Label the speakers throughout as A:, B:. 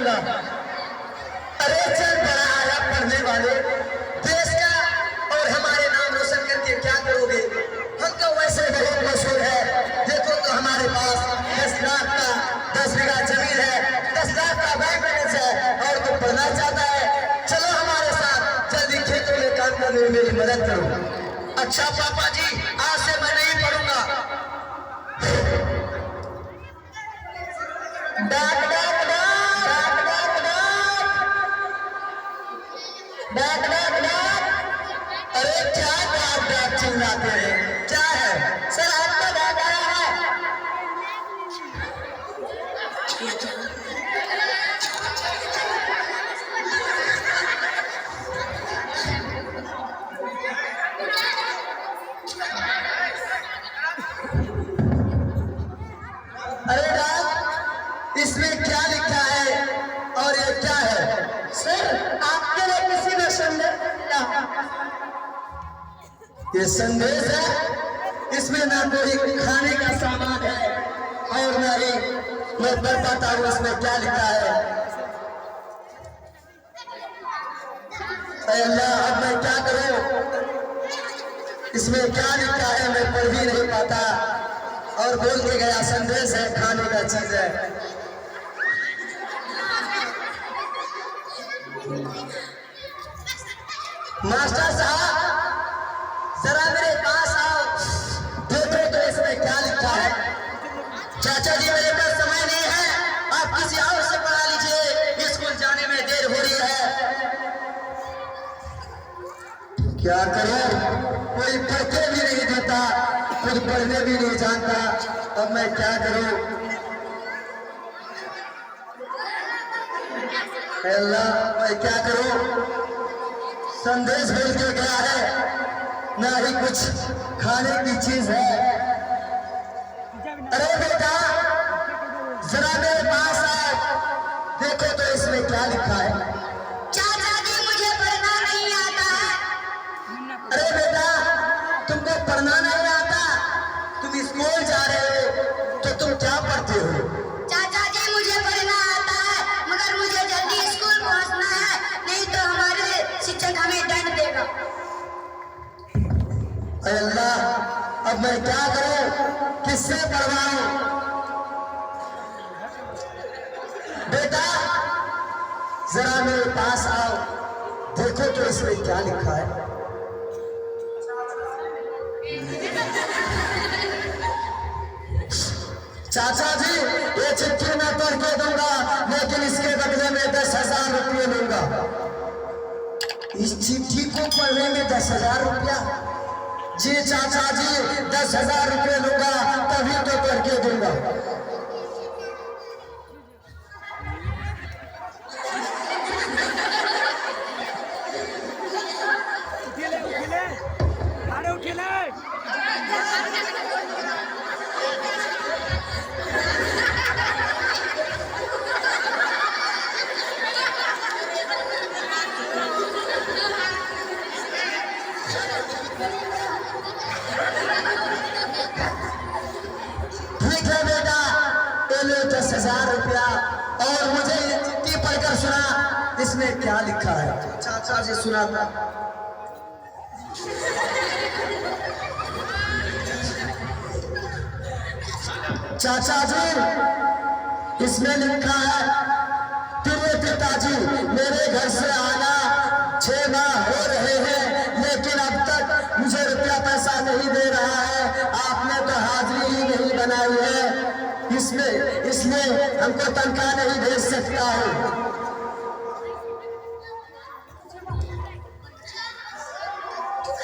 A: करूंगा।
B: अरे चल बड़ा आया पढ़ने वाले, देश का और हमारे नाम रोशन करके क्या करोगे? हम तो वैसे बहुत मशहूर है। देखो तो हमारे पास 10 लाख का 10 बीघा जमीन है, 10 लाख का बैंक बैलेंस है, और तो पढ़ना चाहता है। चलो हमारे साथ जल्दी खेतों में काम करने में मेरी मदद करो।
A: अच्छा पापा जी, आज से मैं नहीं पढ़ूंगा।
B: डाक डाक डाक डाक डाक डाक डाक डाक। अरे क्या डाक डाक चिल्लाते हैं, क्या है? सर आपका डाक आया है। अरे डाक, इसमें क्या लिखा है और ये क्या है?
C: सर आपके लिए किसी ने संदेश दिया।
B: ये संदेश है, इसमें ना कोई खाने का सामान है और ना ही मैं पढ़ पाता हूँ इसमें क्या लिखा है। अरे अल्लाह, अब मैं क्या करूं? इसमें क्या लिखा है मैं पढ़ भी नहीं पाता, और बोल के गया संदेश है, खाने का चीज है। मास्टर साहब जरा मेरे पास आओ, देखो तो इसमें क्या लिखा है।
A: चाचा जी मेरे पास समय नहीं है, आप किसी और से पढ़ा लीजिए, स्कूल जाने में देर हो रही है।
B: क्या करूं? कोई पढ़ के भी नहीं देता, खुद पढ़ने भी नहीं जानता, अब मैं क्या करूं? अल्लाह, मैं क्या करूं? संदेश भेज के गया है, ना ही कुछ खाने की चीज है। अरे बेटा जरा मेरे पास आओ, देखो तो इसमें क्या लिखा है।
C: चाचा जी मुझे पढ़ना नहीं आता है।
B: अरे बेटा तुमको पढ़ना नहीं आता? तुम स्कूल जा रहे हो तो तुम क्या पढ़ते हो?
C: चाचा जी मुझे पढ़ना आता है, मगर मुझे जल्दी स्कूल पहुंचना है, नहीं तो हमारे शिक्षक हमें दंड देगा।
B: अरे अल्लाह, अब मैं क्या करूं? किससे पढ़वाऊं? बेटा जरा मेरे पास आओ, देखो तो इसमें क्या लिखा है। चाचा जी ये चिट्ठी मैं पढ़ के दूंगा, लेकिन इसके बदले में 10,000 रुपये लूंगा। इस चिट्ठी को पढ़ने में 10,000 रुपया? जी चाचा जी 10,000 रुपये लूंगा, तभी तो पढ़ के दूंगा। ठीक है बेटा, ये लो 10,000 रुपया, और मुझे ये चिट्ठी पढ़कर सुना, इसमें क्या लिखा है। चाचा जी सुना था। चाचा जी इसमें लिखा है, प्रिय पिताजी मेरे घर से आना 6 माह हो रहे हैं, लेकिन अब तक मुझे रुपया पैसा नहीं दे रहा है। आपने तो हाजिरी ही नहीं बनाई है, इसमें हमको तनख्वाह नहीं भेज सकता हूँ।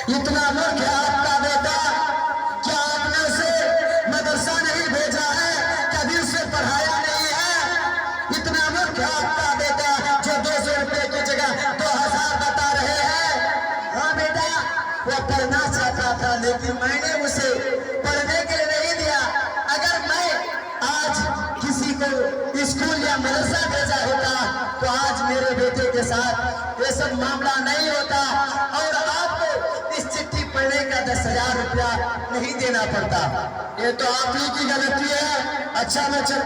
B: इतना मूर्ख है आपका बेटा, क्या आपने उसे मदरसा नहीं भेजा है, कभी उसे पढ़ाया नहीं है? इतना मूर्ख है आपका बेटा जो 200 रुपए की जगह 2,000 बता रहे हैं। हाँ बेटा, वो पढ़ना चाहता था, लेकिन मैंने उसे पढ़ने के लिए नहीं दिया। अगर मैं आज किसी को स्कूल या मदरसा भेजा होता तो आज मेरे बेटे के साथ ये सब मामला नहीं होता, और आपको इस चिट्ठी पढ़ने का 10,000 रुपया नहीं देना पड़ता। ये तो आप ही की गलती है। अच्छा मैं चल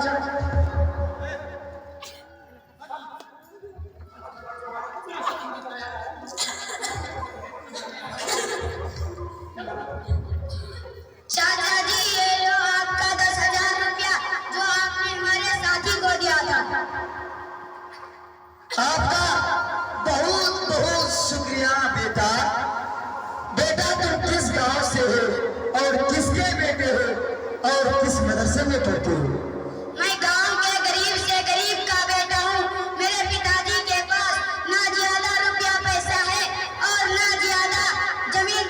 B: मदरसे में पढ़ती हो?
C: मैं गांव के गरीब से गरीब का बेटा हूँ। मेरे पिताजी के पास ना ज्यादा रुपया पैसा है और ना ज्यादा जमीन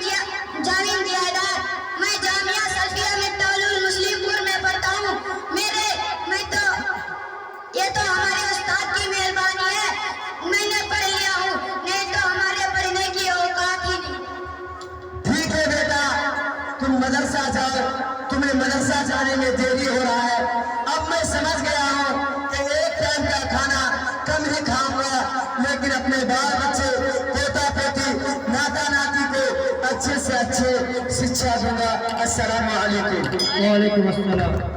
C: जायदाद। मैं जामिया सल्फिया में तौलुल मुस्लिमपुर में पढ़ता हूँ। ये तो हमारे उस्ताद की मेहरबानी है, मैंने पढ़ लिया हूँ, नहीं तो हमारे पढ़ने की औकात ही नहीं।
B: ठीक है बेटा, तुम मदरसा जाओ, तुम्हें मदरसा जाने में देरी हो रहा है। अब मैं समझ गया हूँ कि एक टाइम का खाना कम ही खाऊंगा, लेकिन अपने बाल बच्चे, पोता पोती, नाता नाती को अच्छे से अच्छे शिक्षा दूंगा। अस्सलाम वालेकुम।
D: वालेकुम अस्सलाम।